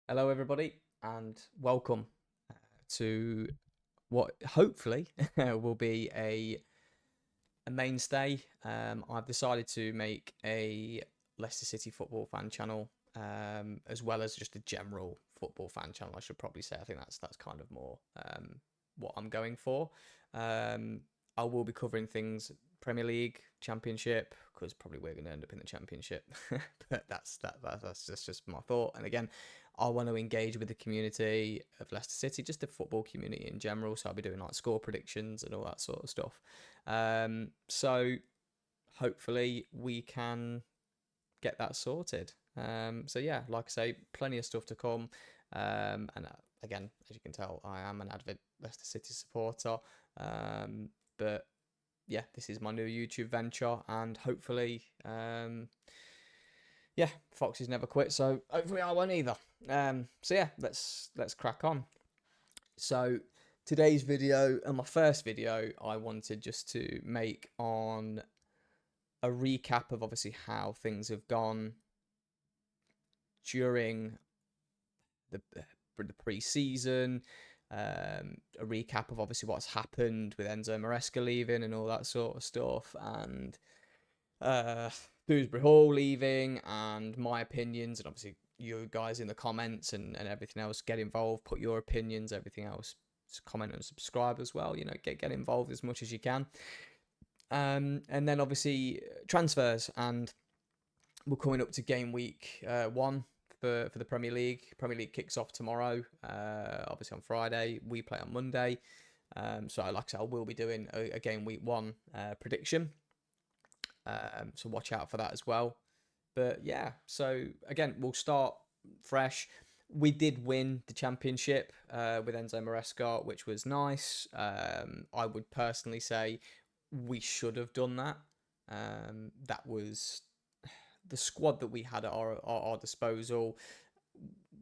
Hello, everybody, and welcome to what hopefully will be a mainstay. I've decided to make a Leicester City football fan channel, as well as just a general football fan channel. I should probably say. I think that's kind of more what I'm going for. Um, I will be covering things Premier League, Championship, because probably we're going to end up in the Championship. But that's just my thought. And again, I want to engage with the community of Leicester City, just the football community in general. So I'll be doing like score predictions and all that sort of stuff. So hopefully we can get that sorted. So yeah, like I say, plenty of stuff to come. And again, as you can tell, I am an avid Leicester City supporter. But yeah, this is my new YouTube venture, and hopefully, yeah, foxes never quit. So hopefully I won't either. So yeah, let's crack on. So today's video and my first video I wanted just to make on a recap of obviously how things have gone during the pre-season, a recap of obviously what's happened with Enzo Maresca leaving and all that sort of stuff, and uh, Dewsbury Hall leaving, and my opinions, and obviously you guys in the comments and everything else get involved, put your opinions, everything else, comment and subscribe as well. You know, get involved as much as you can. And then obviously transfers, and we're coming up to game week one for the Premier League. Premier League kicks off tomorrow. Obviously on Friday, we play on Monday. So like I said, I will be doing a game week one prediction. So watch out for that as well. But yeah, so again, we'll start fresh. We did win the championship with Enzo Maresca, which was nice. I would personally say we should have done that. That was the squad that we had at our disposal.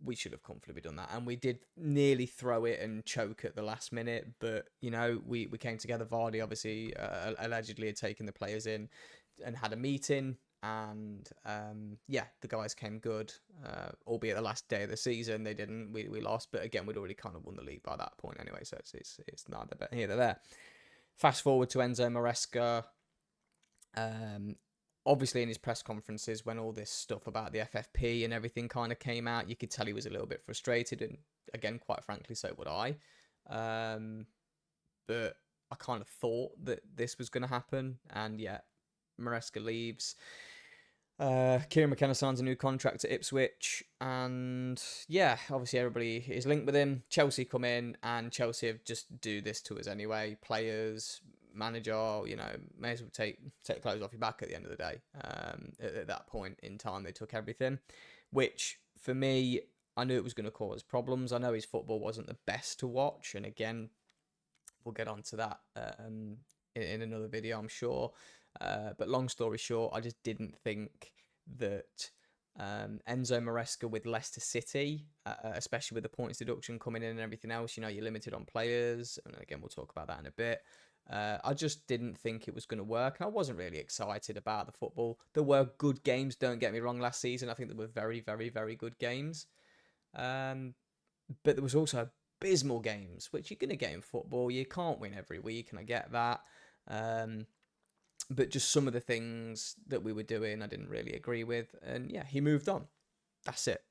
We should have comfortably done that, and we did nearly throw it and choke at the last minute. But you know, we came together. Vardy obviously allegedly had taken the players in and had a meeting, and yeah, the guys came good. Albeit the last day of the season, they didn't. We lost, but again, we'd already kind of won the league by that point anyway. So it's neither here nor there. Fast forward to Enzo Maresca. Um, Obviously, in his press conferences, when all this stuff about the FFP and everything kind of came out, you could tell he was a little bit frustrated, and again, quite frankly, so would I. Um, but I kind of thought that this was going to happen, and yeah, Maresca leaves. Kieran McKenna signs a new contract at Ipswich, and yeah, obviously everybody is linked with him. Chelsea come in, and Chelsea have just do this to us anyway. Players, manager, you know, may as well take clothes off your back at the end of the day. At that point in time, they took everything, which for me, I knew it was going to cause problems. I know his football wasn't the best to watch, and again, we'll get onto that in another video, I'm sure. But long story short, I just didn't think that Enzo Maresca with Leicester City, especially with the points deduction coming in and everything else, you know, you're limited on players. And again, we'll talk about that in a bit. I just didn't think it was going to work. I wasn't really excited about the football. There were good games, don't get me wrong, last season. I think there were very, very, very good games. Um, but there was also abysmal games, which you're going to get in football. You can't win every week, and I get that. Um, but just some of the things that we were doing, I didn't really agree with. And yeah, he moved on. That's it.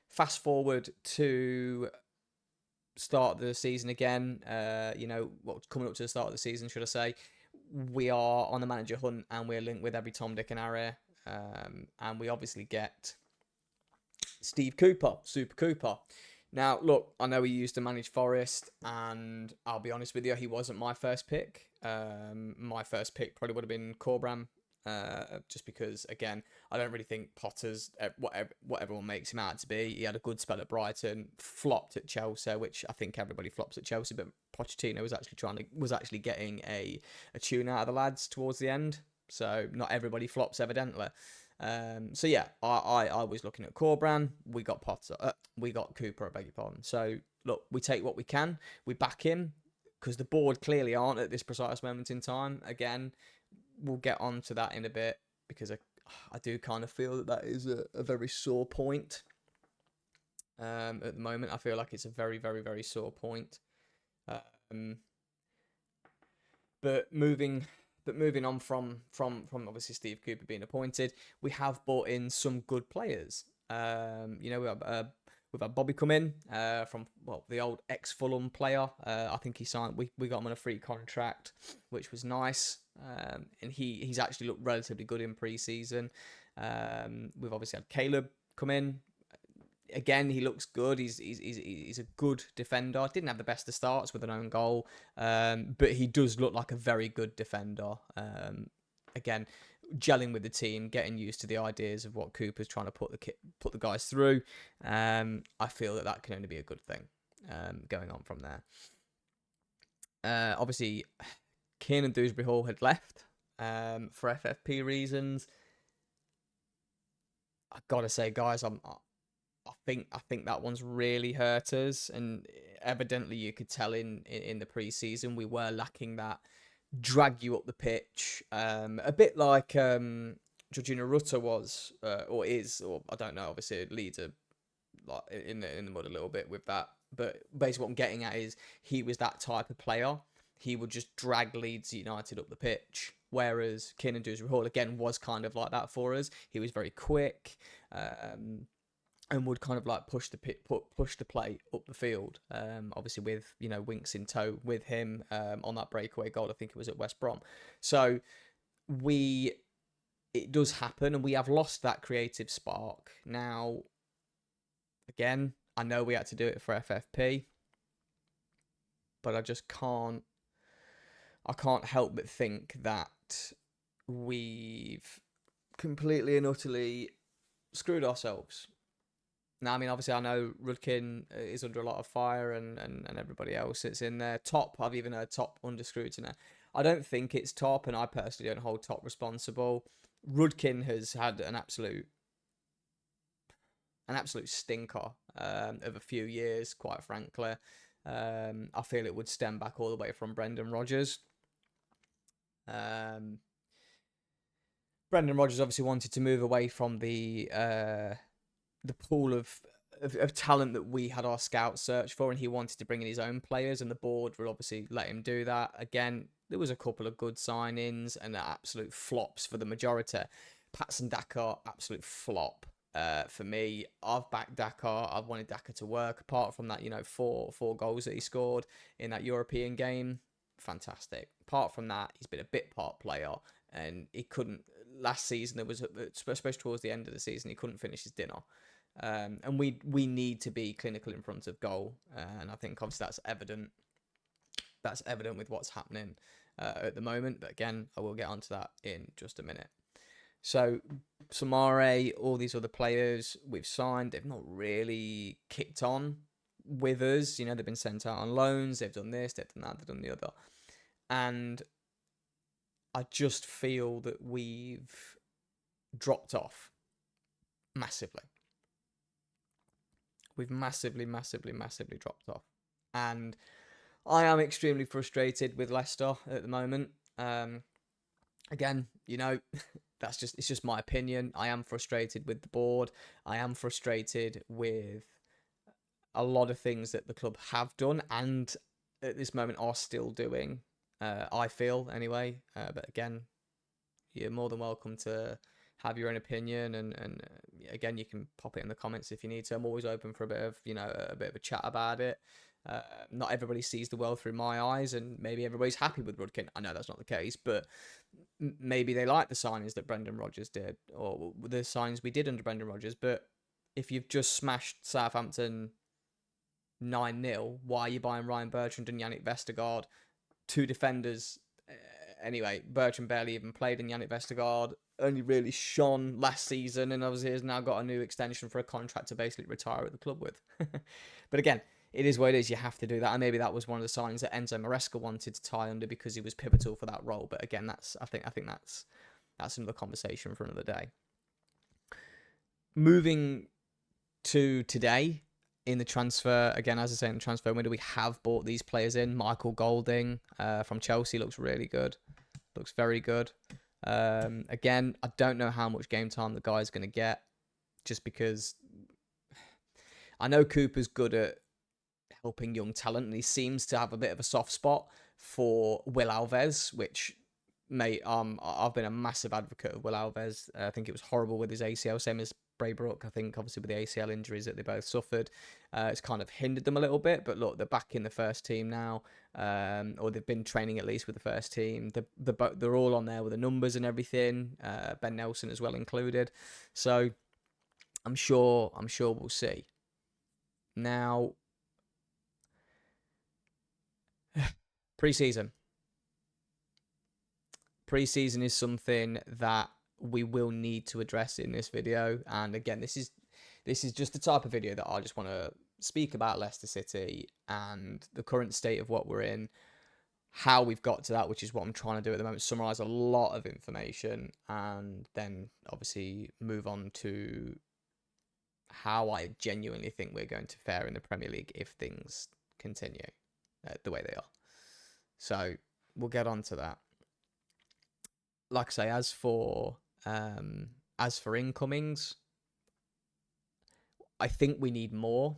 Fast forward to start of the season again. You know, coming up to the start of the season, should I say? We are on the manager hunt, and we're linked with every Tom, Dick, and Harry. And we obviously get Steve Cooper, Super Cooper. Now, look, I know he used to manage Forest, and I'll be honest with you, he wasn't my first pick. My first pick probably would have been Corbram, just because, again, I don't really think Potter's what everyone makes him out to be. He had a good spell at Brighton, flopped at Chelsea, which I think everybody flops at Chelsea, but Pochettino was actually getting a tune out of the lads towards the end. So not everybody flops, evidently. So yeah, I was looking at Corbran. We got Potter. We got Cooper. I beg your pardon. So look, we take what we can. We back him because the board clearly aren't at this precise moment in time. Again, we'll get on to that in a bit because I do kind of feel that is a very sore point. at the moment. I feel like it's a very, very, very sore point. Um, but moving on from obviously Steve Cooper being appointed, we have brought in some good players. We've had Bobby come in from the old ex Fulham player. I think he signed. We got him on a free contract, which was nice. And he's actually looked relatively good in pre-season. We've obviously had Caleb come in. Again, he looks good. He's a good defender. Didn't have the best of starts with an own goal, but he does look like a very good defender. Again, gelling with the team, getting used to the ideas of what Cooper's trying to put the guys through. I feel that can only be a good thing going on from there. Obviously, Kiernan Dewsbury Hall had left for FFP reasons. I gotta say, guys, I think that one's really hurt us, and evidently you could tell in the preseason we were lacking that drag you up the pitch, a bit like Georgina Rutter was or is, or I don't know. Obviously, Leeds are like in the mud a little bit with that, but basically what I'm getting at is he was that type of player. He would just drag Leeds United up the pitch, whereas Kiernan Dewsbury Hall again was kind of like that for us. He was very quick. And would kind of like push the play up the field. Obviously with Winks in tow with him on that breakaway goal. I think it was at West Brom. So it does happen, and we have lost that creative spark. Now, again, I know we had to do it for FFP, but I just can't. I can't help but think that we've completely and utterly screwed ourselves. Now, I mean, obviously, I know Rudkin is under a lot of fire, and everybody else that's in there. Top, I've even heard Top under scrutiny. I don't think it's Top, and I personally don't hold Top responsible. Rudkin has had an absolute stinker of a few years, quite frankly. I feel it would stem back all the way from Brendan Rodgers. Brendan Rodgers obviously wanted to move away from the pool of talent that we had our scout search for, and he wanted to bring in his own players, and the board would obviously let him do that. Again, there was a couple of good signings and absolute flops for the majority. Patson Dakar, absolute flop for me. I've backed Dakar. I've wanted Dakar to work. Apart from that, four goals that he scored in that European game, fantastic. Apart from that, he's been a bit part player, and he couldn't. Last season, there was, especially towards the end of the season, he couldn't finish his dinner. And we need to be clinical in front of goal, and I think obviously that's evident. That's evident with what's happening at the moment. But again, I will get onto that in just a minute. So Samare, all these other players we've signed, they've not really kicked on with us. They've been sent out on loans. They've done this, they've done that, they've done the other, and I just feel that we've dropped off massively. We've massively dropped off. And I am extremely frustrated with Leicester at the moment. Again, it's just my opinion. I am frustrated with the board. I am frustrated with a lot of things that the club have done and at this moment are still doing. I feel anyway. But again, you're more than welcome to have your own opinion, and again, you can pop it in the comments if you need to. I'm always open for a bit of a chat about it. Not everybody sees the world through my eyes, and maybe everybody's happy with Rudkin. I know that's not the case, but maybe they like the signings that Brendan Rodgers did, or the signings we did under Brendan Rodgers. But if you've just smashed Southampton 9-0, why are you buying Ryan Bertrand and Yannick Vestergaard, two defenders? Anyway, Bertrand barely even played, and Yannick Vestergaard only really shone last season, and obviously has now got a new extension for a contract to basically retire at the club with. But again, it is what it is. You have to do that, and maybe that was one of the signs that Enzo Maresca wanted to tie under because he was pivotal for that role. But again, I think that's another conversation for another day. Moving to today in the transfer, again, as I say, in the transfer window, we have bought these players in. Michael Golding from Chelsea looks really good. Looks very good. Again, I don't know how much game time the guy's going to get, just because I know Cooper's good at helping young talent, and he seems to have a bit of a soft spot for Will Alves, which, mate, I've been a massive advocate of Will Alves. I think it was horrible with his ACL, same as Braybrook. I think obviously with the ACL injuries that they both suffered, it's kind of hindered them a little bit. But look, they're back in the first team now, or they've been training at least with the first team. They're all on there with the numbers and everything. Ben Nelson as well included. So I'm sure we'll see. Now, pre-season. Pre-season is something that we will need to address in this video. And again, this is just the type of video that I just want to speak about Leicester City and the current state of what we're in, how we've got to that, which is what I'm trying to do at the moment, summarize a lot of information, and then obviously move on to how I genuinely think we're going to fare in the Premier League if things continue the way they are. So we'll get on to that. Like I say, as for incomings, I think we need more,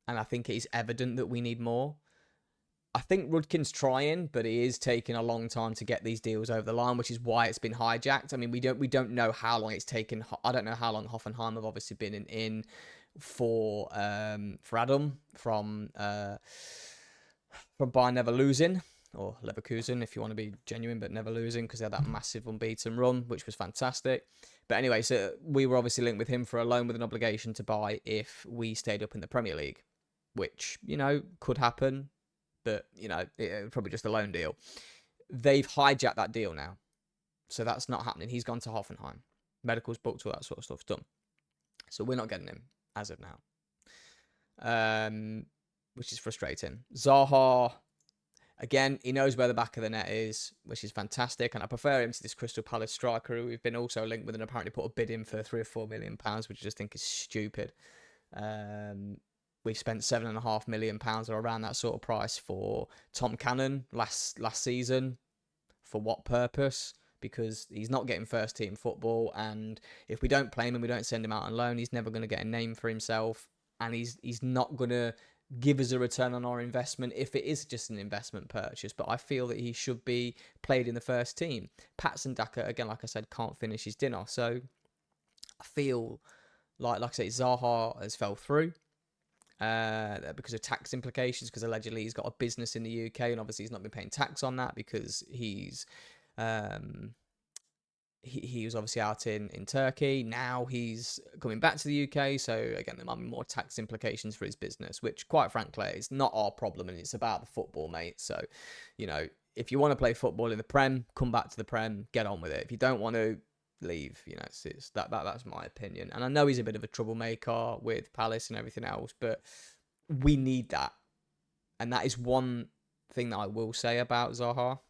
and I think it is evident that we need more. I think Rudkin's trying, but it is taking a long time to get these deals over the line, which is why it's been hijacked. I mean, we don't know how long it's taken. I don't know how long Hoffenheim have obviously been in for Adam from Bayern never losing, or Leverkusen if you want to be genuine, but never losing, because they had that massive unbeaten run, which was fantastic. But anyway, so we were obviously linked with him for a loan with an obligation to buy if we stayed up in the Premier League, which, could happen, but, it was probably just a loan deal. They've hijacked that deal now, so that's not happening. He's gone to Hoffenheim. Medicals booked, all that sort of stuff's done. So we're not getting him as of now, which is frustrating. Zaha, again, he knows where the back of the net is, which is fantastic. And I prefer him to this Crystal Palace striker who we've been also linked with and apparently put a bid in for £3 or £4 million, which I just think is stupid. We spent £7.5 million or around that sort of price for Tom Cannon last season. For what purpose? Because he's not getting first team football. And if we don't play him and we don't send him out on loan, he's never going to get a name for himself. And he's not going to give us a return on our investment if it is just an investment purchase. But I feel that he should be played in the first team. Patson Daka, again, like I said, can't finish his dinner. So I feel like I say, Zaha has fell through because of tax implications, because allegedly he's got a business in the UK and obviously he's not been paying tax on that because he's he was obviously out in Turkey. Now he's coming back to the UK. So again, there might be more tax implications for his business, which quite frankly is not our problem, and it's about the football, mate. So, if you want to play football in the Prem, come back to the Prem, get on with it. If you don't want to, leave. It's that's my opinion. And I know he's a bit of a troublemaker with Palace and everything else, but we need that. And that is one thing that I will say about Zaha.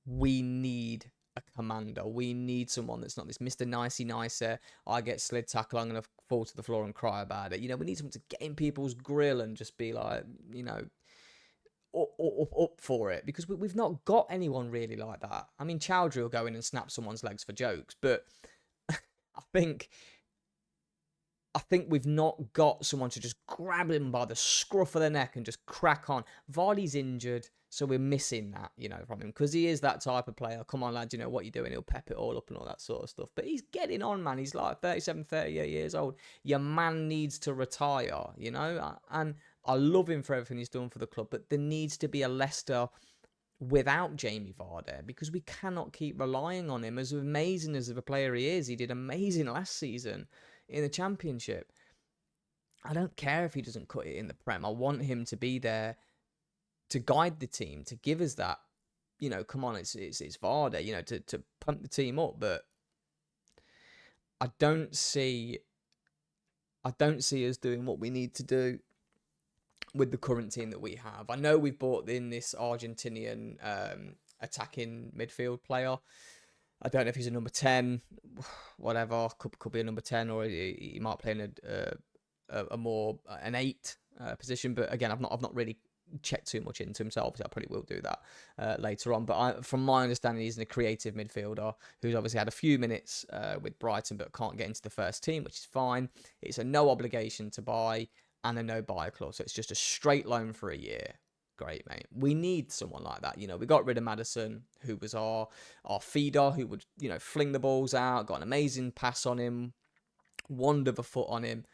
We need a commander. We need someone that's not this Mr. Nicey Nicer. I get slid tackle, I'm going to fall to the floor and cry about it. We need someone to get in people's grill and just be like, up for it, because we've not got anyone really like that. I mean, Chowdhury will go in and snap someone's legs for jokes, but I think we've not got someone to just grab him by the scruff of the neck and just crack on. Vardy's injured, so we're missing that, from him, because he is that type of player. Come on, lads, what you're doing. He'll pep it all up and all that sort of stuff. But he's getting on, man. He's like 37, 38 years old. Your man needs to retire, and I love him for everything he's done for the club, but there needs to be a Leicester without Jamie Vardy, because we cannot keep relying on him. As amazing as of a player he is, he did amazing last season in the Championship. I don't care if he doesn't cut it in the Prem. I want him to be there to guide the team, to give us that, come on, it's Vardy, to pump the team up. But I don't see us doing what we need to do with the current team that we have. I know we've brought in this Argentinian attacking midfield player. I don't know if he's a number 10, whatever. Could be a number 10, or he might play in a more an 8 position. But again, I've not really check too much into him, so obviously I probably will do that later on. But from my understanding, he's a creative midfielder who's obviously had a few minutes with Brighton but can't get into the first team, which is fine. It's a no obligation to buy and a no buy clause, so it's just a straight loan for a year. Great, mate. We need someone like that. You know, we got rid of Maddison, who was our feeder, who would, you know, fling the balls out, got an amazing pass on him, wand of a foot on him.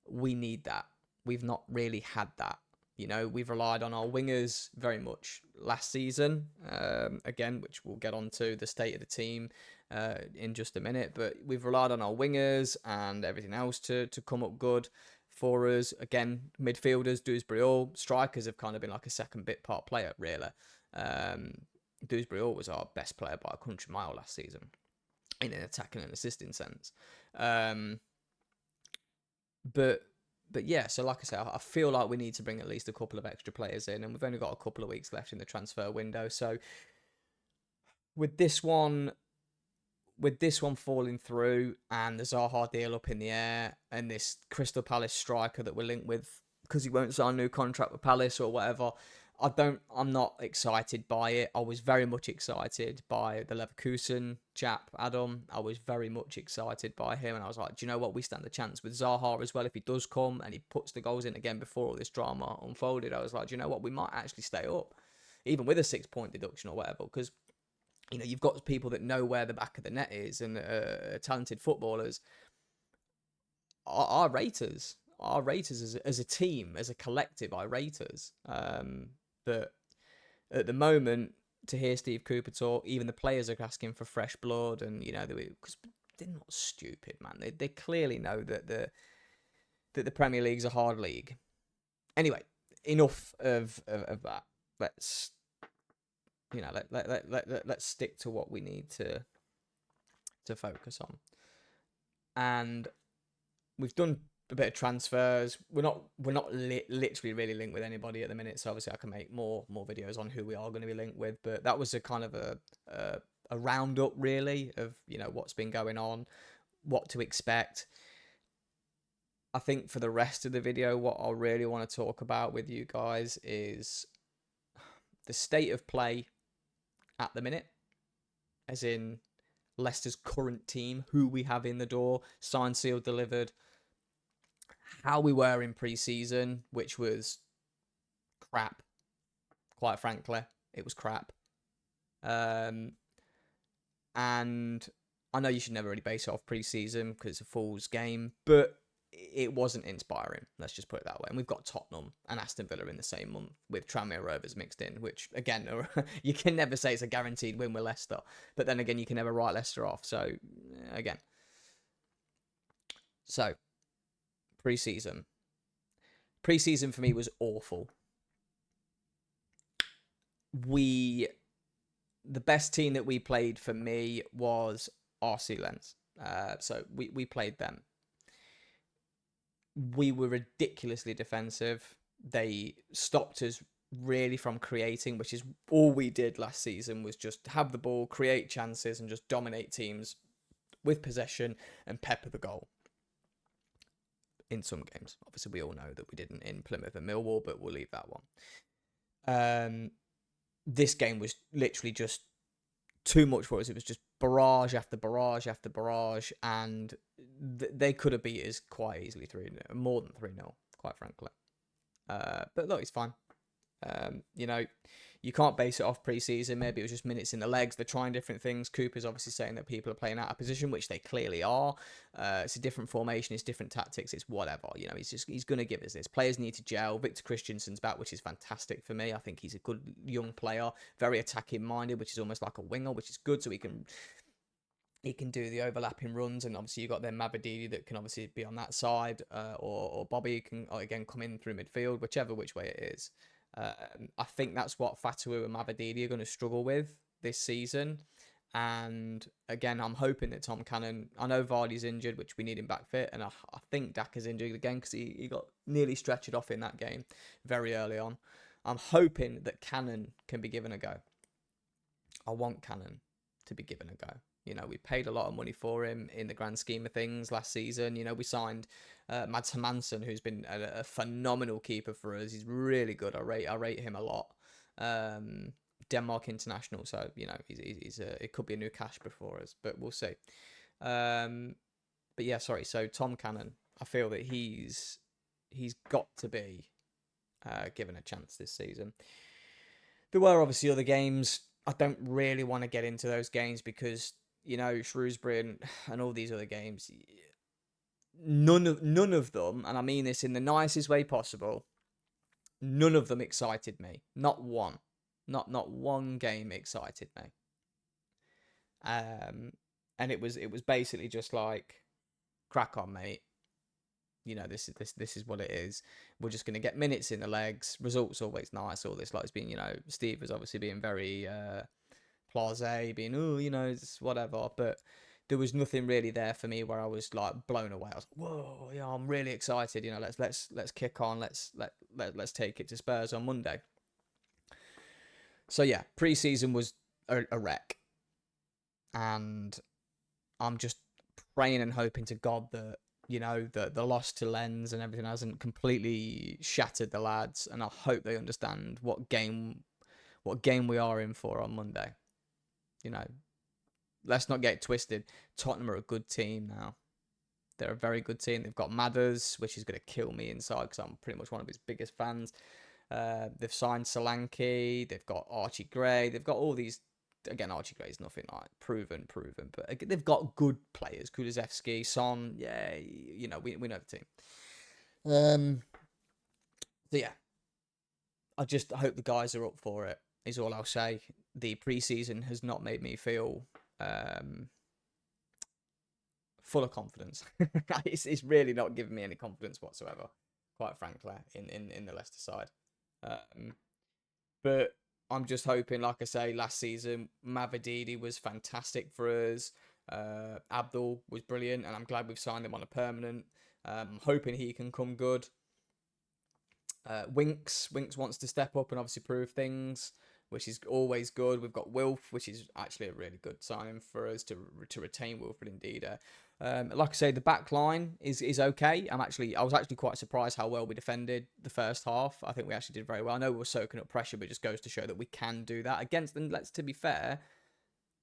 We need that. We've not really had that. You know, we've relied on our wingers very much last season, again, which we'll get on to the state of the team in just a minute. But we've relied on our wingers and everything else to come up good for us. Again, midfielders, Dewsbury Hall, strikers have kind of been like a second bit part player, really. Dewsbury Hall was our best player by a country mile last season in an attacking and assisting sense. But yeah, so like I say, I feel like we need to bring at least a couple of extra players in, and we've only got a couple of weeks left in the transfer window. So with this one falling through, and the Zaha deal up in the air, and this Crystal Palace striker that we're linked with because he won't sign a new contract with Palace or whatever, I'm not excited by it. I was very much excited by the Leverkusen chap, Adam. I was very much excited by him, and I was like, do you know what? We stand a chance with Zaha as well if he does come and he puts the goals in again before all this drama unfolded. I was like, do you know what? We might actually stay up, even with a 6-point deduction or whatever, because you know, you've got people that know where the back of the net is, and talented footballers are raters. Our raters as a team, as a collective, are raters. But at the moment, to hear Steve Cooper talk, even the players are asking for fresh blood, and you know, because they're not stupid, man. They clearly know that the Premier League's a hard league. Anyway, enough of that. Let's let's stick to what we need to focus on. And we've done a bit of transfers. We're not literally really linked with anybody at the minute, so obviously I can make more videos on who we are going to be linked with. But that was a kind of a roundup, really, of, you know, what's been going on, what to expect. I think for the rest of the video, what I really want to talk about with you guys is the state of play at the minute, as in Leicester's current team, who we have in the door, signed, sealed, delivered, how we were in pre-season, which was crap. Quite frankly, it was crap. And I know you should never really base it off pre-season because it's a fool's game, but it wasn't inspiring. Let's just put it that way. And we've got Tottenham and Aston Villa in the same month with Tranmere Rovers mixed in, which, again, you can never say it's a guaranteed win with Leicester. But then again, you can never write Leicester off. So, again. So, pre-season. Pre-season for me was awful. The best team that we played for me was RC Lens. So we played them. We were ridiculously defensive. They stopped us really from creating, which is all we did last season, was just have the ball, create chances, and just dominate teams with possession and pepper the goal. In some games, obviously, we all know that we didn't in Plymouth and Millwall, but we'll leave that one. This game was literally just too much for us. It was just barrage after barrage after barrage, and they could have beat us quite easily, more than 3-0, quite frankly. But look, it's fine. You know, you can't base it off pre-season. Maybe it was just minutes in the legs. They're trying different things. Cooper's obviously saying that people are playing out of position, which they clearly are. It's a different formation. It's different tactics. It's whatever. You know, he's going to give us this. Players need to gel. Victor Christensen's back, which is fantastic for me. I think he's a good young player, very attacking minded, which is almost like a winger, which is good. So he can do the overlapping runs, and obviously you've got then Mabadidi that can obviously be on that side, or Bobby can again come in through midfield, which way it is. I think that's what Fatu and Mavadidi are going to struggle with this season. And again, I'm hoping that Tom Cannon, I know Vardy's injured, which we need him back fit. And I think Daka's injured again because he got nearly stretched off in that game very early on. I'm hoping that Cannon can be given a go. I want Cannon to be given a go. You know, we paid a lot of money for him in the grand scheme of things last season. You know, we signed Mads Hermansen, who's been a phenomenal keeper for us. He's really good. I rate him a lot. Denmark international, so you know it could be a new cash before us, but we'll see. But yeah, sorry. So Tom Cannon, I feel that he's got to be given a chance this season. There were obviously other games. I don't really want to get into those games because you know Shrewsbury and all these other games. None of them, and I mean this in the nicest way possible. None of them excited me. Not one. Not one game excited me. And it was basically just like, crack on, mate. You know, this is what it is. We're just gonna get minutes in the legs. Results always nice. All this, like, it's been, you know, Steve was obviously being very blasé, being, oh, you know, it's whatever. But there was nothing really there for me where I was like blown away. I was like, whoa, yeah, I'm really excited. You know, let's kick on. Let's take it to Spurs on Monday. So yeah, pre-season was a wreck, and I'm just praying and hoping to God that, you know, the loss to Lens and everything hasn't completely shattered the lads, and I hope they understand what game we are in for on Monday. You know, let's not get it twisted. Tottenham are a good team now. They're a very good team. They've got Madders, which is going to kill me inside because I'm pretty much one of his biggest fans. They've signed Solanke. They've got Archie Gray. They've got all these. Again, Archie Gray is nothing like proven, but they've got good players. Kulusevski, Son, yeah, you know, we know the team. So yeah, I just hope the guys are up for it. Is all I'll say. The preseason has not made me feel full of confidence. It's really not giving me any confidence whatsoever, quite frankly, in the Leicester side. But I'm just hoping, like I say, last season, Mavididi was fantastic for us. Abdul was brilliant, and I'm glad we've signed him on a permanent. I'm hoping he can come good. Winks wants to step up and obviously prove things, which is always good. We've got Wilf, which is actually a really good signing for us to retain Wilfred indeed. Like I say, the back line is okay. I was actually quite surprised how well we defended the first half. I think we actually did very well. I know we were soaking up pressure, but it just goes to show that we can do that against them. To be fair,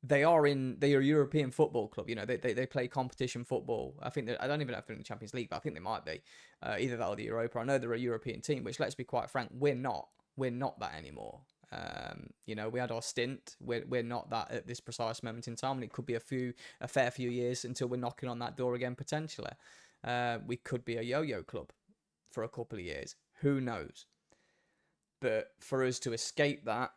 they are a European football club. You know, they play competition football. I think I don't even know if they're in the Champions League, but I think they might be. Either that or the Europa. I know they're a European team, which, let's be quite frank, we're not. We're not that anymore. You know, we had our stint. We're not that at this precise moment in time, and it could be a fair few years until we're knocking on that door again potentially. We could be a yo-yo club for a couple of years. Who knows? But for us to escape that,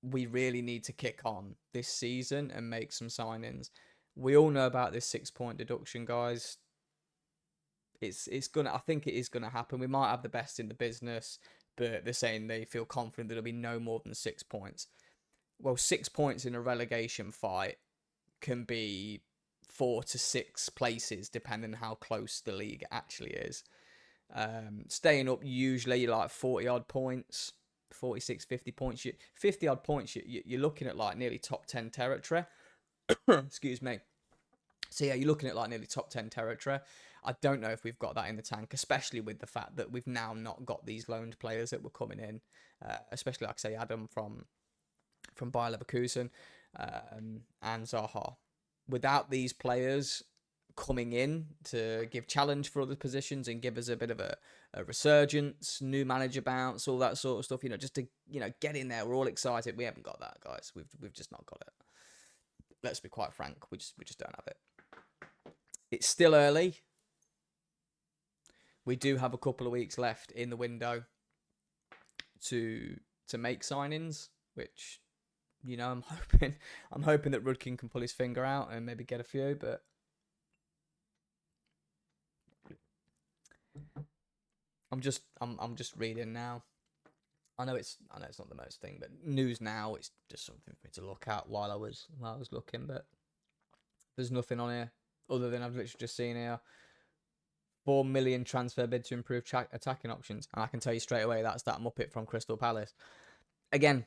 we really need to kick on this season and make some signings. We all know about this 6-point deduction, guys. I think it is gonna happen. We might have the best in the business, but they're saying they feel confident that it'll be no more than 6 points. Well, 6 points in a relegation fight can be 4 to 6 places, depending on how close the league actually is. Staying up, usually like 40 odd points, 46, 50 points. 50 odd points, you're looking at like nearly top 10 territory. Excuse me. So yeah, you're looking at like nearly top 10 territory. I don't know if we've got that in the tank, especially with the fact that we've now not got these loaned players that were coming in, especially, like I say, Adam from Bayer Leverkusen and Zaha. Without these players coming in to give challenge for other positions and give us a bit of a resurgence, new manager bounce, all that sort of stuff, you know, just to, you know, get in there. We're all excited. We haven't got that, guys. We've just not got it. Let's be quite frank. We just don't have it. It's still early. We do have a couple of weeks left in the window to make signings, which, you know, I'm hoping that Rudkin can pull his finger out and maybe get a few, but I'm just reading now. I know it's not the most thing, but news now, it's just something for me to look at while I was looking, but there's nothing on here other than I've literally just seen here 4 million transfer bid to improve attacking options, and I can tell you straight away that's that Muppet from Crystal Palace. Again,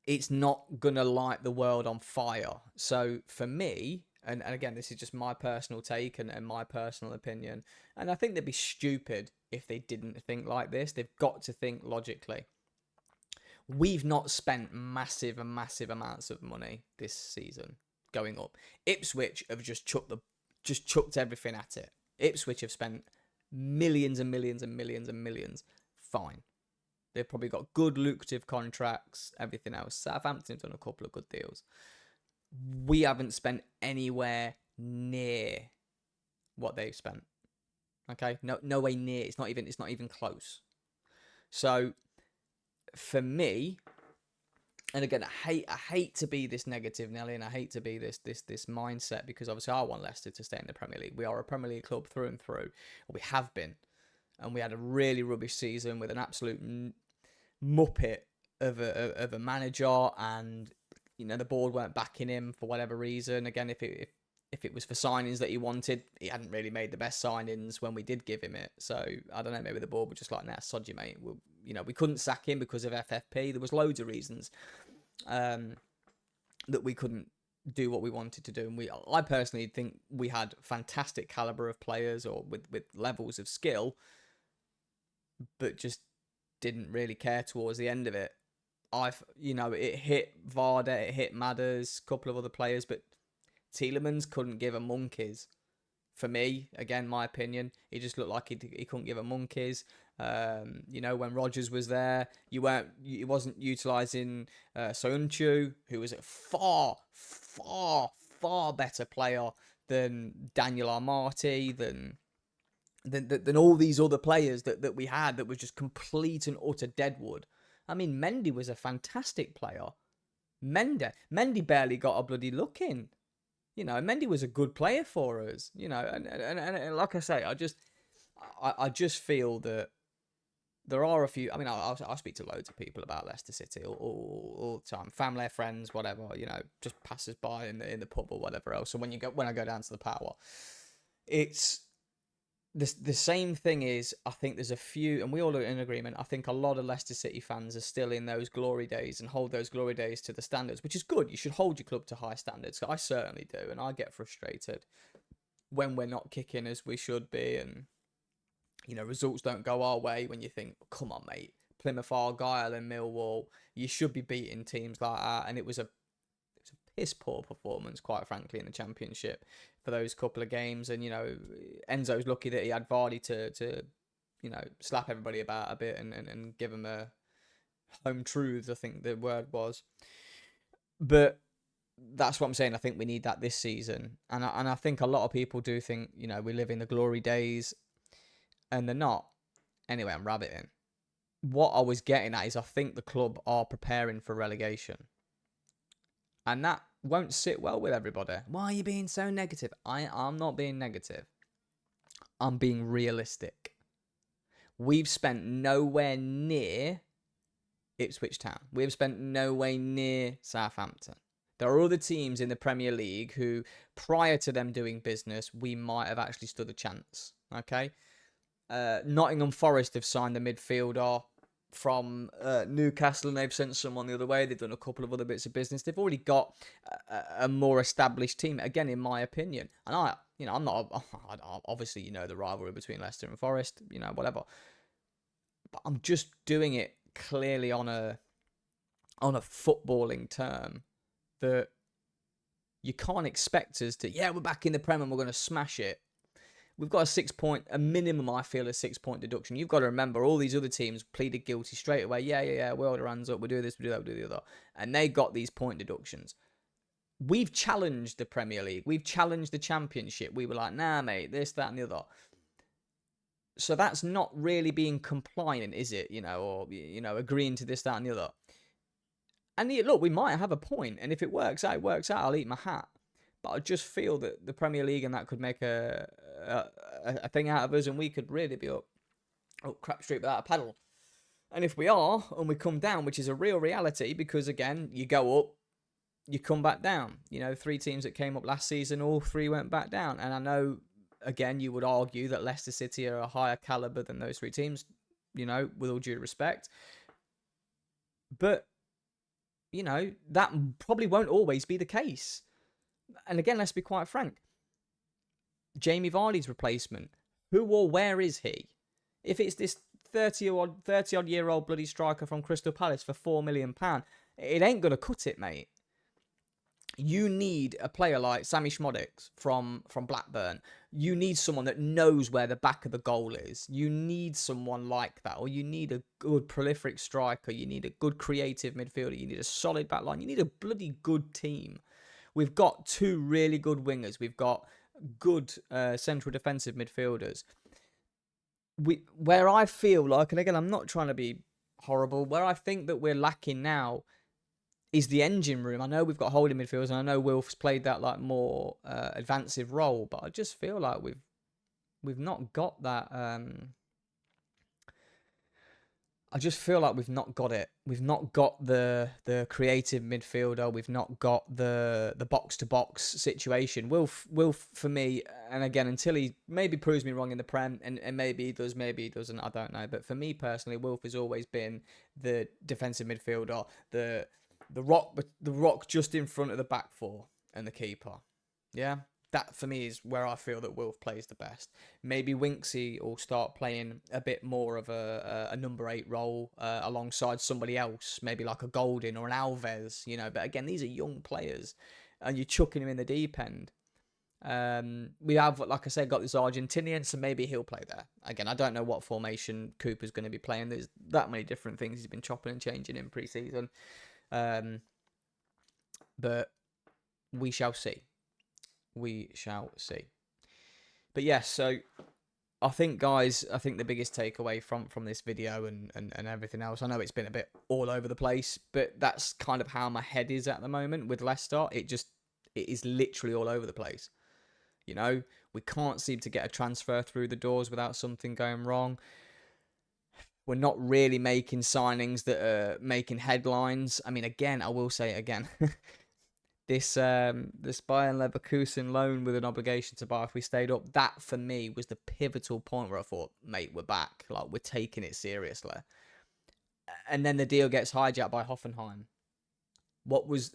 it's not gonna light the world on fire. So for me, and again, this is just my personal take and my personal opinion, and I think they'd be stupid if they didn't think like this. They've got to think logically. We've not spent massive and massive amounts of money this season going up. Ipswich have just chucked everything at it. Ipswich have spent millions and millions and millions and millions. Fine. They've probably got good lucrative contracts, everything else. Southampton's done a couple of good deals. We haven't spent anywhere near what they've spent. Okay? No way near. It's not even close. So for me, and again, I hate to be this negative, Nelly, and I hate to be this mindset, because obviously I want Leicester to stay in the Premier League. We are a Premier League club through and through. We have been. And we had a really rubbish season with an absolute muppet of a manager, and the board weren't backing him for whatever reason. Again, if it was for signings that he wanted, he hadn't really made the best signings when we did give him it. So I don't know, maybe the board were just like, nah, sod you, mate. We couldn't sack him because of FFP. There was loads of reasons that we couldn't do what we wanted to do. And I personally think we had fantastic caliber of players, or with levels of skill, but just didn't really care towards the end of it. It hit Varda, it hit Madders, a couple of other players, but Tielemans couldn't give a monkeys. For me, again, my opinion, he just looked like he couldn't give a monkeys. When Rodgers was there, he wasn't utilising Soyuncu, who was a far, far, far better player than Daniel Armati, than all these other players that we had that was just complete and utter deadwood. I mean, Mendy was a fantastic player. Mendy barely got a bloody look in. Mendy was a good player for us. And like I say, I just feel that there are a few. I mean, I speak to loads of people about Leicester City all the time, family, friends, whatever. Just passers by in the pub or whatever else. So when I go down to the Power, it's the same thing. Is I think there's a few, and we all are in agreement. I think a lot of Leicester City fans are still in those glory days and hold those glory days to the standards, which is good. You should hold your club to high standards. I certainly do, and I get frustrated when we're not kicking as we should be, and results don't go our way. When you think, come on, mate, Plymouth Argyle and Millwall, you should be beating teams like that, and it was a piss poor performance, quite frankly, in the Championship for those couple of games. And Enzo's lucky that he had Vardy to slap everybody about a bit and give him a home truths, I think the word was. But that's what I'm saying. I think we need that this season, and I think a lot of people do think we live in the glory days, and they're not. Anyway, I'm rabbiting. What I was getting at is I think the club are preparing for relegation. And that won't sit well with everybody. Why are you being so negative? I'm not being negative. I'm being realistic. We've spent nowhere near Ipswich Town. We've spent nowhere near Southampton. There are other teams in the Premier League who, prior to them doing business, we might have actually stood a chance. Okay? Nottingham Forest have signed a midfielder from Newcastle, and they've sent someone the other way. They've done a couple of other bits of business. They've already got a more established team, again, in my opinion. And I'm not, obviously, the rivalry between Leicester and Forest, whatever. But I'm just doing it clearly on a footballing term, that you can't expect us to, we're back in the Prem and we're going to smash it. We've got a minimum, I feel, a 6-point deduction. You've got to remember, all these other teams pleaded guilty straight away. Yeah, we'll hold our hands up, we'll do this, we'll do that, we'll do the other. And they got these point deductions. We've challenged the Premier League. We've challenged the Championship. We were like, nah, mate, this, that, and the other. So that's not really being compliant, is it? Or agreeing to this, that, and the other. And look, we might have a point. And if it works out, it works out. I'll eat my hat. But I just feel that the Premier League and that could make a thing out of us, and we could really be up crap street without a paddle. And if we are, and we come down, which is a real reality, because again, you go up, you come back down. 3 teams that came up last season, all 3 went back down. And I know, again, you would argue that Leicester City are a higher caliber than those 3 teams, with all due respect. But that probably won't always be the case. And again, let's be quite frank. Jamie Vardy's replacement, who or where is he? If it's this 30 odd year old bloody striker from Crystal Palace for £4 million, it ain't gonna cut it, mate. You need a player like Sammy Schmodic from Blackburn. You need someone that knows where the back of the goal is. You need someone like that, or you need a good prolific striker. You need a good creative midfielder. You need a solid back line. You need a bloody good team. We've got two really good wingers. We've got good central defensive midfielders. Where I feel like, and again, I'm not trying to be horrible, where I think that we're lacking now is the engine room. I know we've got holding midfielders, and I know Wilf's played that like more advanced role, but I just feel like we've not got that. I just feel like we've not got it. We've not got the creative midfielder. We've not got the box to box situation. Wilf for me, and again, until he maybe proves me wrong in the Prem, and maybe he does, maybe he doesn't. I don't know. But for me personally, Wilf has always been the defensive midfielder, the rock just in front of the back four and the keeper. Yeah. That for me is where I feel that Wilf plays the best. Maybe Winksy will start playing a bit more of a number 8 role alongside somebody else, maybe like a Golding or an Alves, But again, these are young players, and you're chucking them in the deep end. We have, like I said, got this Argentinian, so maybe he'll play there. Again, I don't know what formation Cooper's going to be playing. There's that many different things he's been chopping and changing in pre-season. But we shall see. We shall see. But yes, so I think, guys, the biggest takeaway from this video and everything else, I know it's been a bit all over the place, but that's kind of how my head is at the moment with Leicester. It is literally all over the place. We can't seem to get a transfer through the doors without something going wrong. We're not really making signings that are making headlines. I mean, again, I will say it again. This Bayern Leverkusen loan with an obligation to buy if we stayed up, that for me was the pivotal point where I thought, mate, we're back. Like, we're taking it seriously. And then the deal gets hijacked by Hoffenheim. Was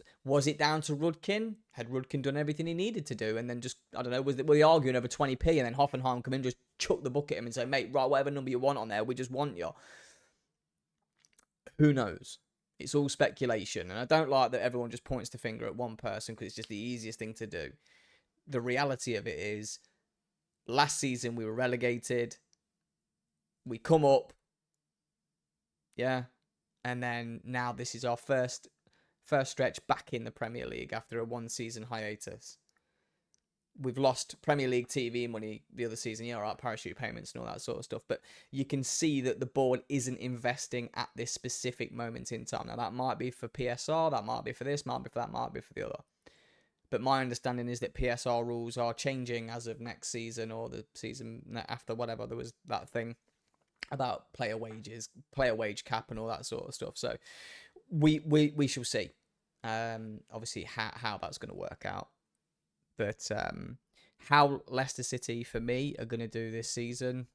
it down to Rudkin? Had Rudkin done everything he needed to do? And then just, I don't know, were they arguing over 20p, and then Hoffenheim come in, just chuck the book at him and say, mate, right, whatever number you want on there, we just want you. Who knows? It's all speculation, and I don't like that everyone just points the finger at one person because it's just the easiest thing to do. The reality of it is, last season we were relegated. We come up, yeah, and then now this is our first stretch back in the Premier League after a 1-season hiatus. We've lost Premier League TV money the other season, yeah, right, parachute payments and all that sort of stuff. But you can see that the board isn't investing at this specific moment in time. Now, that might be for PSR, that might be for this, might be for that, might be for the other. But my understanding is that PSR rules are changing as of next season or the season after, whatever. There was that thing about player wages, player wage cap and all that sort of stuff. So we shall see, obviously, how that's going to work out. But how Leicester City, for me, are going to do this season,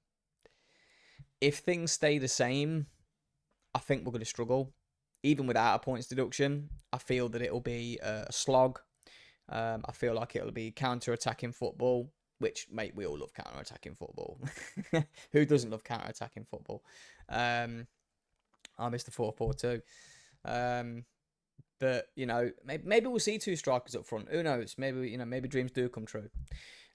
if things stay the same, I think we're going to struggle. Even without a points deduction, I feel that it'll be a slog. I feel like it'll be counter-attacking football, which, mate, we all love counter-attacking football. Who doesn't love counter-attacking football? I miss the 4-4-2. But, maybe we'll see 2 strikers up front. Who knows? Maybe, maybe dreams do come true.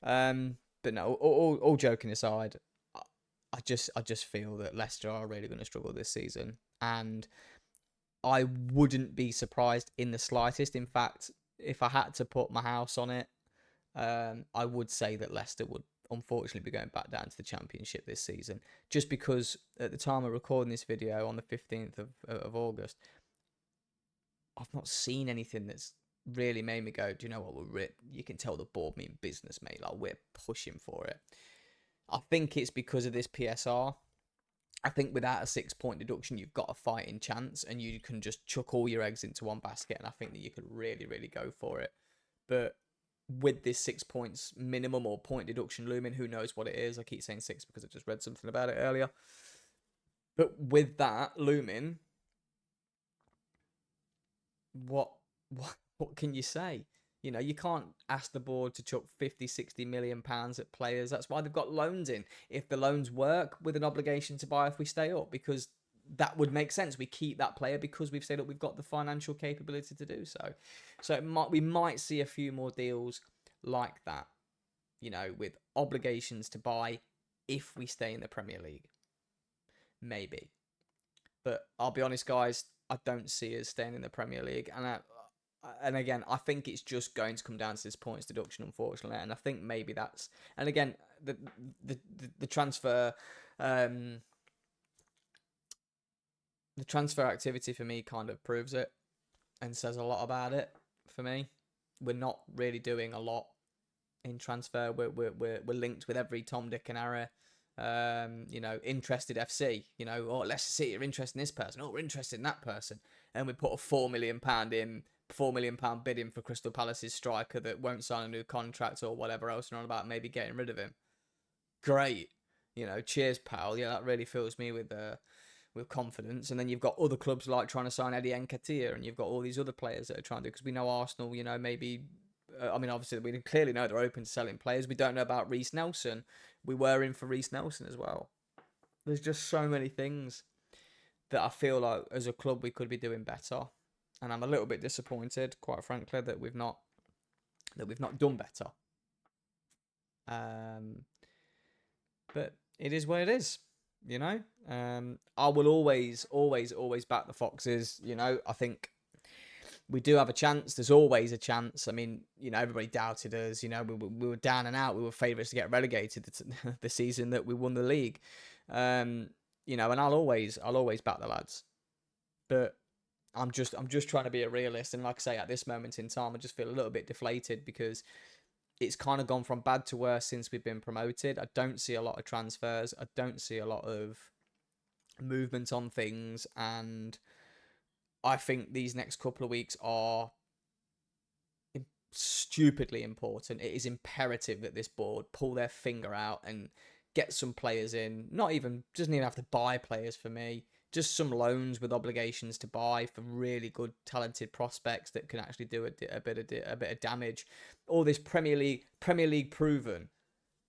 But no, all joking aside, I just feel that Leicester are really going to struggle this season. And I wouldn't be surprised in the slightest. In fact, if I had to put my house on it, I would say that Leicester would unfortunately be going back down to the Championship this season. Just because at the time of recording this video on the 15th of August, I've not seen anything that's really made me go, do you know what, you can tell the board mean business, mate. Like, we're pushing for it. I think it's because of this PSR. I think without a 6-point deduction, you've got a fighting chance, and you can just chuck all your eggs into one basket, and I think that you could really, really go for it. But with this 6 points minimum or point deduction looming, who knows what it is? I keep saying 6 because I just read something about it earlier. But with that looming, what what can you say? You know, you can't ask the board to chuck 50, 60 million pounds at players. That's why they've got loans in. If the loans work, with an obligation to buy if we stay up, because that would make sense. We keep that player because we've said that we've got the financial capability to do so. So we might see a few more deals like that, you know, with obligations to buy if we stay in the Premier League. Maybe. But I'll be honest, guys, I don't see us staying in the Premier League. And again, I think it's just going to come down to this points deduction, unfortunately. And I think maybe that's, and again, the transfer, um, the transfer activity for me kind of proves it and says a lot about it. For me, we're not really doing a lot in transfer. We're linked with every Tom, Dick, and Harry. You know, interested FC. You know, oh, Leicester City are interested in this person. Oh, we're interested in that person, and we put a £4 million in. £4 million bid in for Crystal Palace's striker that won't sign a new contract or whatever else, and on about maybe getting rid of him. Great, you know, cheers, pal. Yeah, that really fills me with confidence. And then you've got other clubs like trying to sign Eddie Nketiah, and you've got all these other players that are trying to, because we know Arsenal, you know, maybe. I mean, obviously, we clearly know they're open to selling players. We don't know about Reece Nelson. We were in for Reece Nelson as well. There's just so many things that I feel like as a club we could be doing better, and I'm a little bit disappointed, quite frankly, that we've not done better. But it is what it is, you know. I will always back the Foxes. You know, I think we do have a chance. There's always a chance. I mean, you know, everybody doubted us. You know, we were down and out. We were favourites to get relegated the season that we won the league. You know, and I'll always back the lads. But I'm just trying to be a realist. And like I say, at this moment in time, I just feel a little bit deflated because it's kind of gone from bad to worse since we've been promoted. I don't see a lot of transfers. I don't see a lot of movement on things, and I think these next couple of weeks are stupidly important. It is imperative that this board pull their finger out and get some players in. Doesn't even have to buy players for me. Just some loans with obligations to buy for really good, talented prospects that can actually do a bit of damage. All this Premier League proven,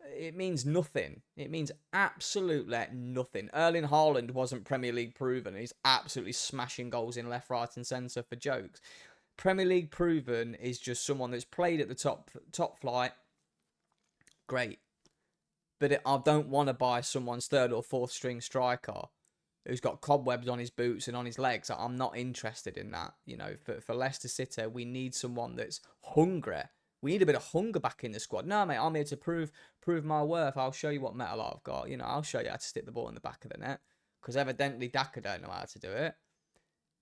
it means nothing. It means absolutely nothing. Erling Haaland wasn't Premier League proven. He's absolutely smashing goals in left, right, and centre for jokes. Premier League proven is just someone that's played at the top flight. Great. But I don't want to buy someone's third or fourth string striker who's got cobwebs on his boots and on his legs. I'm not interested in that. You know, for Leicester City, we need someone that's hungry. We need a bit of hunger back in the squad. No, mate, I'm here to prove my worth. I'll show you what metal I've got. You know, I'll show you how to stick the ball in the back of the net. Because evidently Daka don't know how to do it.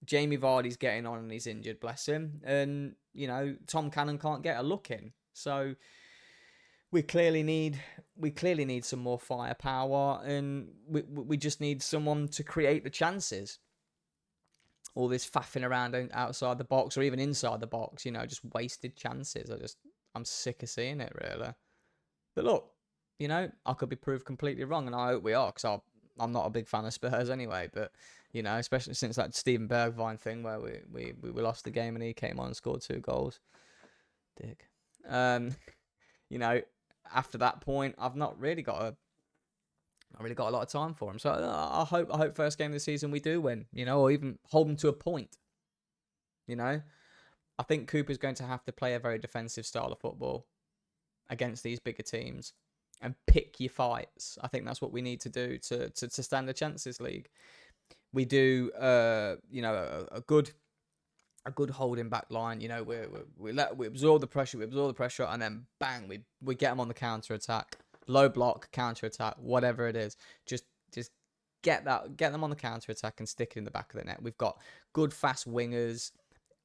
Jamie Vardy's getting on and he's injured, bless him. And, you know, Tom Cannon can't get a look in. So we clearly need some more firepower, and we just need someone to create the chances. All this faffing around outside the box or even inside the box, you know, just wasted chances. I'm sick of seeing it, really. But look, you know, I could be proved completely wrong, and I hope we are, because I'm not a big fan of Spurs anyway. But you know, especially since that Steven Bergwijn thing where we lost the game and he came on and scored 2 goals. Dick. You know, after that point, I've not really got a lot of time for him. So I hope first game of the season we do win, you know, or even hold them to a point. You know, I think Cooper's going to have to play a very defensive style of football against these bigger teams and pick your fights. I think that's what we need to do to stand a chance this league. We do, you know, a good holding back line. You know, we absorb the pressure, and then bang, we get them on the counter attack, low block, counter attack, whatever it is. Just get them on the counter attack and stick it in the back of the net. We've got good fast wingers.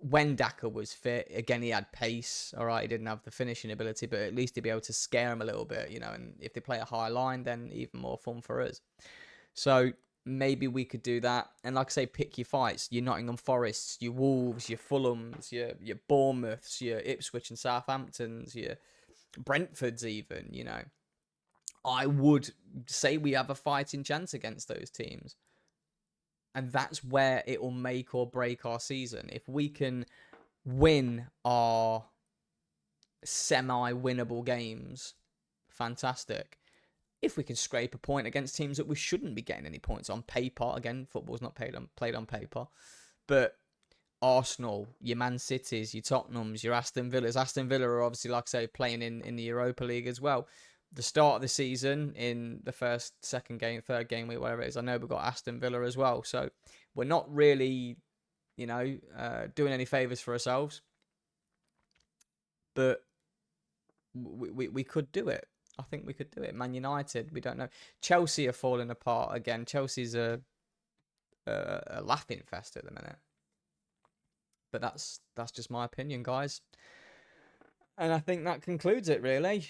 When Daka was fit, again, he had pace. All right, he didn't have the finishing ability, but at least he'd be able to scare him a little bit, you know. And if they play a high line, then even more fun for us. So maybe we could do that. And like I say, pick your fights. Your Nottingham Forests, your Wolves, your Fulhams, your Bournemouths, your Ipswich and Southamptons, your Brentfords even, you know. I would say we have a fighting chance against those teams. And that's where it will make or break our season. If we can win our semi-winnable games, fantastic. If we can scrape a point against teams that we shouldn't be getting any points on paper, again, football's not played on paper, but Arsenal, your Man Cities, your Tottenhams, your Aston Villas. Aston Villa are obviously, like I say, playing in the Europa League as well. The start of the season, in the first, second game, third game week, whatever it is, I know we've got Aston Villa as well. So we're not really, doing any favours for ourselves. But we could do it. I think we could do it. Man United, we don't know. Chelsea are falling apart again. Chelsea's a laughing fest at the minute. But that's just my opinion, guys. And I think that concludes it, really.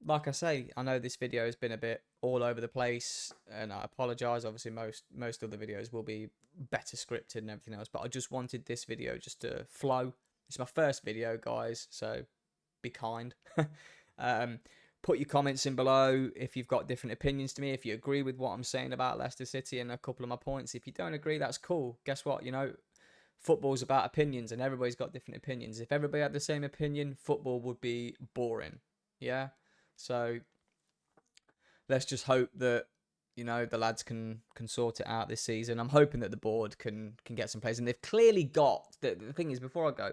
Like I say, I know this video has been a bit all over the place, and I apologise. Obviously, most of the videos will be better scripted and everything else, but I just wanted this video just to flow. It's my first video, guys, so be kind. Put your comments in below if you've got different opinions to me, if you agree with what I'm saying about Leicester City and a couple of my points. If you don't agree, that's cool. Guess what? Football's about opinions, and everybody's got different opinions. If everybody had the same opinion, football would be boring. Yeah? So let's just hope that, the lads can sort it out this season. I'm hoping that the board can get some players. And they've clearly got, the thing is, before I go,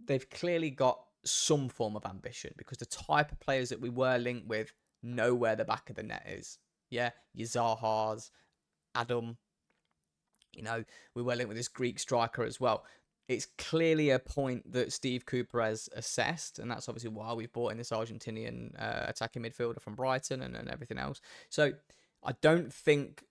they've clearly got some form of ambition, because the type of players that we were linked with know where the back of the net is. Yeah? Your Zahas, Adam, we were linked with this Greek striker as well. It's clearly a point that Steve Cooper has assessed, and that's obviously why we've brought in this Argentinian attacking midfielder from Brighton and everything else. So I don't think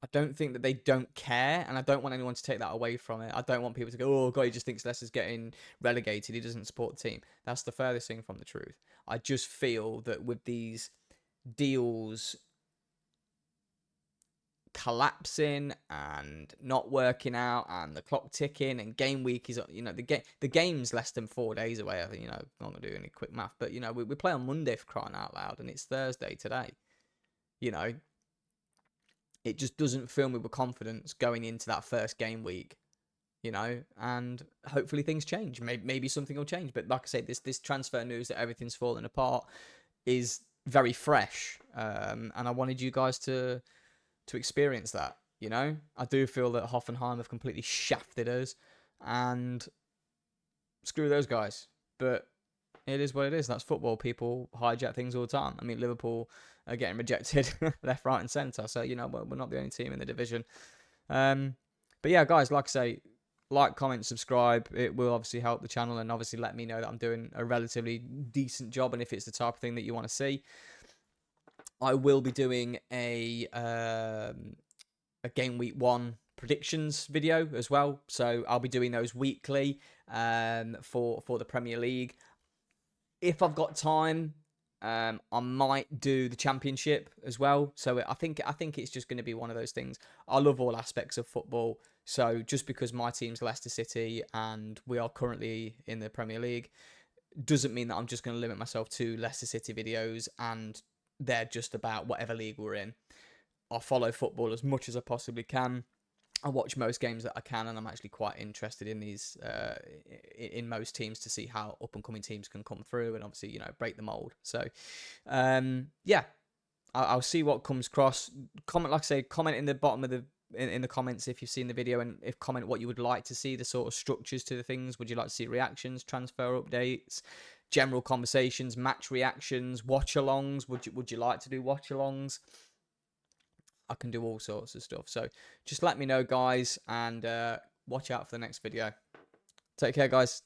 that they don't care, and I don't want anyone to take that away from it. I don't want people to go, oh, God, he just thinks Leicester's getting relegated. He doesn't support the team. That's the furthest thing from the truth. I just feel that with these deals collapsing and not working out and the clock ticking and game week is, the game's less than 4 days away. I think, I'm not going to do any quick math, but, we play on Monday, for crying out loud, and it's Thursday today. It just doesn't fill me with confidence going into that first game week, and hopefully things change. Maybe something will change. But like I say, this transfer news that everything's falling apart is very fresh. And I wanted you guys to experience that, I do feel that Hoffenheim have completely shafted us, and screw those guys. But it is what it is. That's football. People hijack things all the time. I mean, Liverpool are getting rejected left, right, and centre. So, we're not the only team in the division. But yeah, guys, like I say, like, comment, subscribe. It will obviously help the channel, and obviously let me know that I'm doing a relatively decent job, and if it's the type of thing that you want to see. I will be doing a game week 1 predictions video as well. So I'll be doing those weekly for the Premier League. If I've got time, I might do the Championship as well. So I think it's just going to be one of those things. I love all aspects of football. So just because my team's Leicester City and we are currently in the Premier League doesn't mean that I'm just going to limit myself to Leicester City videos and they're just about whatever league we're in. I follow football as much as I possibly can. I watch most games that I can, and I'm actually quite interested in these, in most teams, to see how up-and-coming teams can come through and obviously, break the mould. So, yeah, I'll see what comes across. Comment, like I say, comment in the bottom of in the comments if you've seen the video, and comment what you would like to see, the sort of structures to the things. Would you like to see reactions, transfer updates, general conversations, match reactions, watch-alongs? Would you like to do watch-alongs? I can do all sorts of stuff. So just let me know, guys, and watch out for the next video. Take care, guys.